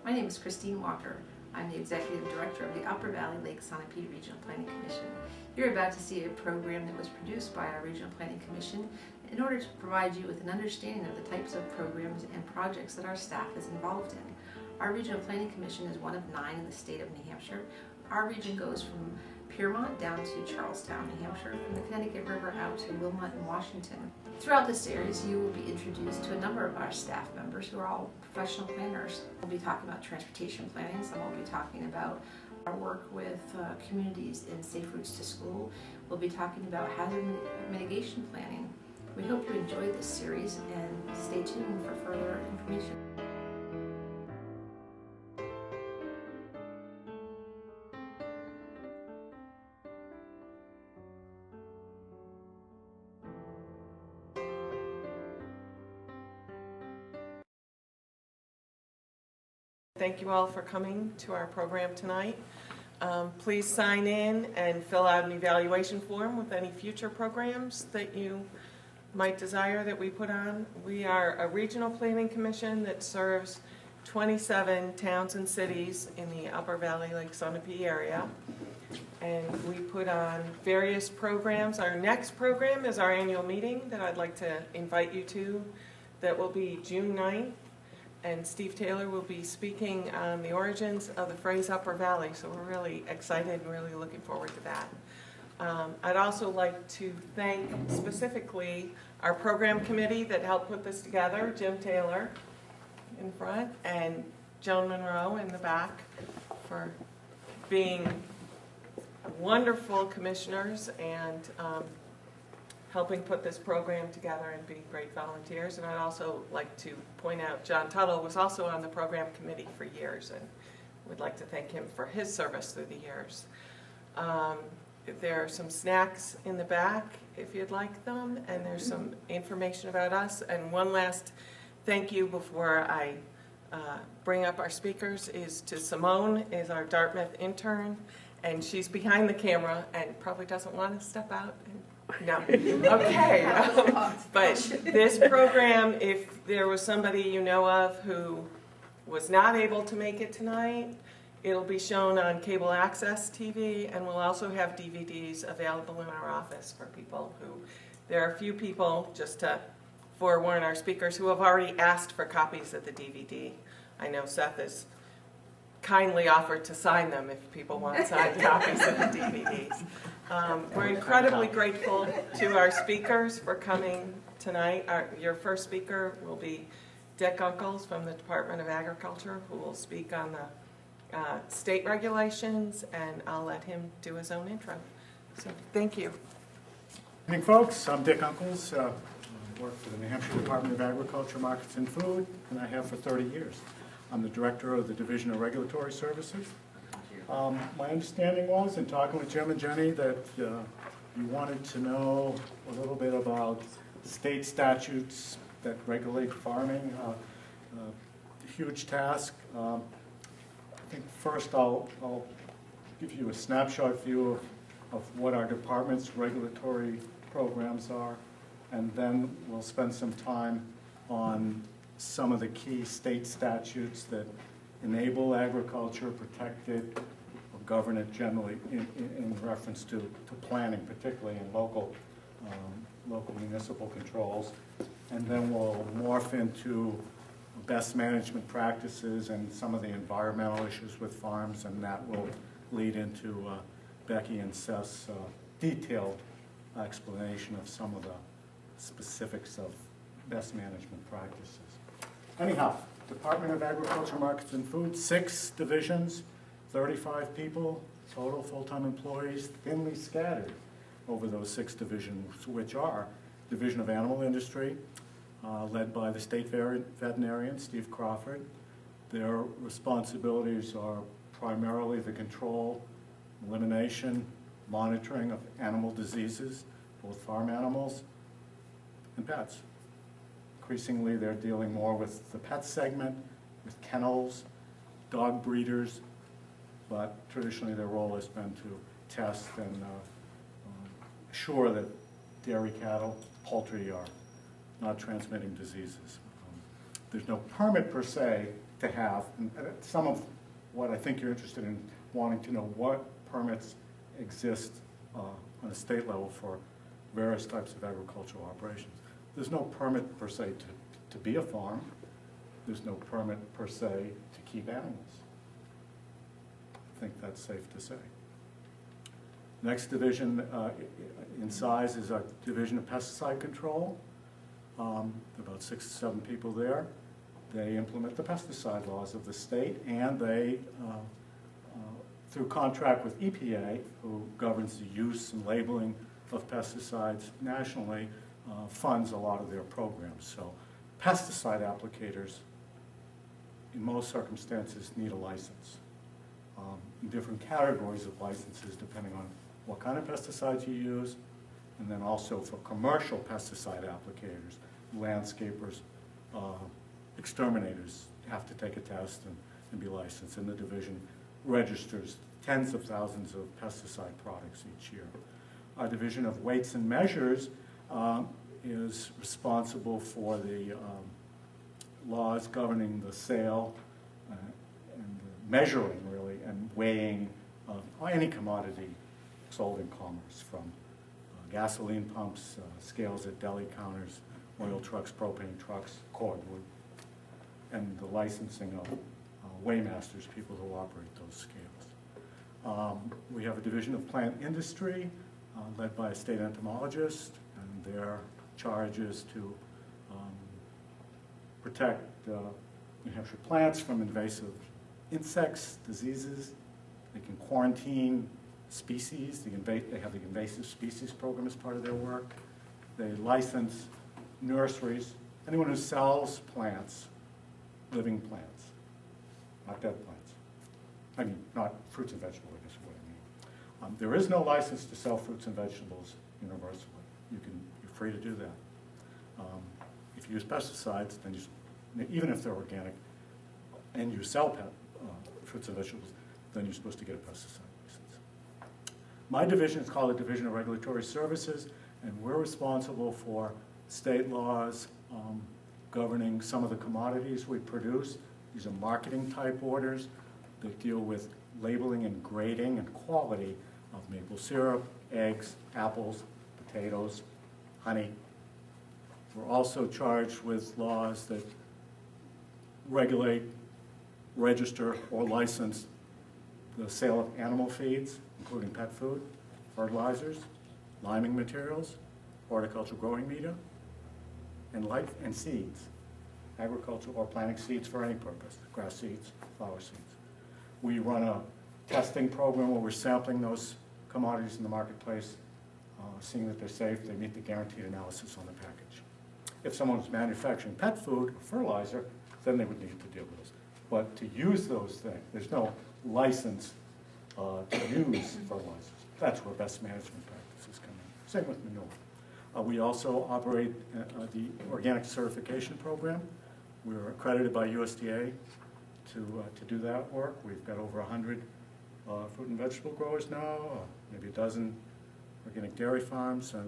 My name is Christine Walker. I'm the Executive Director of the Upper Valley Lake Sunapee Regional Planning Commission. You're about to see a program that was produced by our Regional Planning Commission in order to provide you with an understanding of the types of programs and projects that our staff is involved in. Our Regional Planning Commission is one of 9 in the state of New Hampshire. Our region goes from Piermont down to Charlestown, New Hampshire, from the Connecticut River out to Wilmot in Washington. Throughout this series, you will be introduced to a number of our staff members who are all professional planners. We'll be talking about transportation planning, some will be talking about our work with communities in Safe Routes to School. We'll be talking about hazard mitigation planning. We hope you enjoy this series and stay tuned for further information. Thank you all for coming to our program tonight. Please sign in and fill out an evaluation form with any future programs that you might desire that we put on. We are a regional planning commission that serves 27 towns and cities in the Upper Valley Lake Sunapee area. And we put on various programs. Our next program is our annual meeting that I'd like to invite you to. That will be June 9th. And Steve Taylor will be speaking on the origins of the phrase Upper Valley, so we're really excited and really looking forward to that. I'd also like to thank specifically our program committee that helped put this together, Jim Taylor in front and Joan Monroe in the back, for being wonderful commissioners and helping put this program together and being great volunteers. And I'd also like to point out John Tuttle was also on the program committee for years, and would like to thank him for his service through the years. There are some snacks in the back if you'd like them, and there's some information about us. And one last thank you before I bring up our speakers is to Simone, is our Dartmouth intern, and she's behind the camera and probably doesn't want to step out and no. Okay. But this program, if there was somebody you know of who was not able to make it tonight, it'll be shown on cable access TV, and we'll also have DVDs available in our office for people who, there are a few people, just to forewarn our speakers, who have already asked for copies of the DVD. I know Seth has kindly offered to sign them if people want signed copies of the DVDs. We're incredibly grateful to our speakers for coming tonight. Your first speaker will be Dick Uncles from the Department of Agriculture, who will speak on the state regulations, and I'll let him do his own intro. So thank you. Good evening, folks. I'm Dick Uncles. I work for the New Hampshire Department of Agriculture, Markets and Food, and I have for 30 years. I'm the Director of the Division of Regulatory Services. My understanding was, in talking with Jim and Jenny, that you wanted to know a little bit about state statutes that regulate farming. Huge task. I think first I'll give you a snapshot view of what our department's regulatory programs are, and then we'll spend some time on some of the key state statutes that enable agriculture, protect it, or govern it generally in reference to planning, particularly in local municipal controls. And then we'll morph into best management practices and some of the environmental issues with farms, and that will lead into Becky and Seth's detailed explanation of some of the specifics of best management practices. Anyhow, Department of Agriculture, Markets and Food, 6 divisions, 35 people, total full-time employees, thinly scattered over those 6 divisions, which are Division of Animal Industry, led by the state veterinarian, Steve Crawford. Their responsibilities are primarily the control, elimination, monitoring of animal diseases, both farm animals and pets. Increasingly, they're dealing more with the pet segment, with kennels, dog breeders, but traditionally their role has been to test and assure that dairy cattle, poultry are not transmitting diseases. There's no permit per se to have, and some of what I think you're interested in, wanting to know what permits exist on a state level for various types of agricultural operations. There's no permit per se to be a farm. There's no permit per se to keep animals. I think that's safe to say. Next division in size is our division of pesticide control. There are about 6 to 7 people there. They implement the pesticide laws of the state, and they, through contract with EPA, who governs the use and labeling of pesticides nationally, funds a lot of their programs. So pesticide applicators, in most circumstances, need a license. In different categories of licenses depending on what kind of pesticides you use, and then also for commercial pesticide applicators, landscapers, exterminators have to take a test and be licensed, and the division registers tens of thousands of pesticide products each year. Our division of weights and measures is responsible for the laws governing the sale and the measuring, really, and weighing of any commodity sold in commerce, from gasoline pumps, scales at deli counters, oil trucks, propane trucks, cordwood, and the licensing of weighmasters, people who operate those scales. We have a division of plant industry led by a state entomologist, and their charge is to protect New Hampshire plants from invasive insects, diseases. They can quarantine species. They have the invasive species program as part of their work. They license nurseries, anyone who sells plants, living plants, not dead plants. I mean, not fruits and vegetables, I guess is what I mean. There is no license to sell fruits and vegetables universally. You're free to do that. If you use pesticides, then even if they're organic, and you sell fruits and vegetables, then you're supposed to get a pesticide license. My division is called the Division of Regulatory Services, and we're responsible for state laws governing some of the commodities we produce. These are marketing type orders that deal with labeling and grading and quality of maple syrup, eggs, apples, potatoes, honey. We're also charged with laws that regulate, register, or license the sale of animal feeds, including pet food, fertilizers, liming materials, horticultural growing media, and seeds, agricultural or planting seeds for any purpose, grass seeds, flower seeds. We run a testing program where we're sampling those commodities in the marketplace, seeing that they're safe, they meet the guaranteed analysis on the package. If someone's manufacturing pet food or fertilizer, then they would need to deal with this. But to use those things, there's no license to use fertilizers. That's where best management practices come in. Same with manure. We also operate the organic certification program. We're accredited by USDA to do that work. We've got over 100 fruit and vegetable growers now, maybe a dozen organic dairy farms, and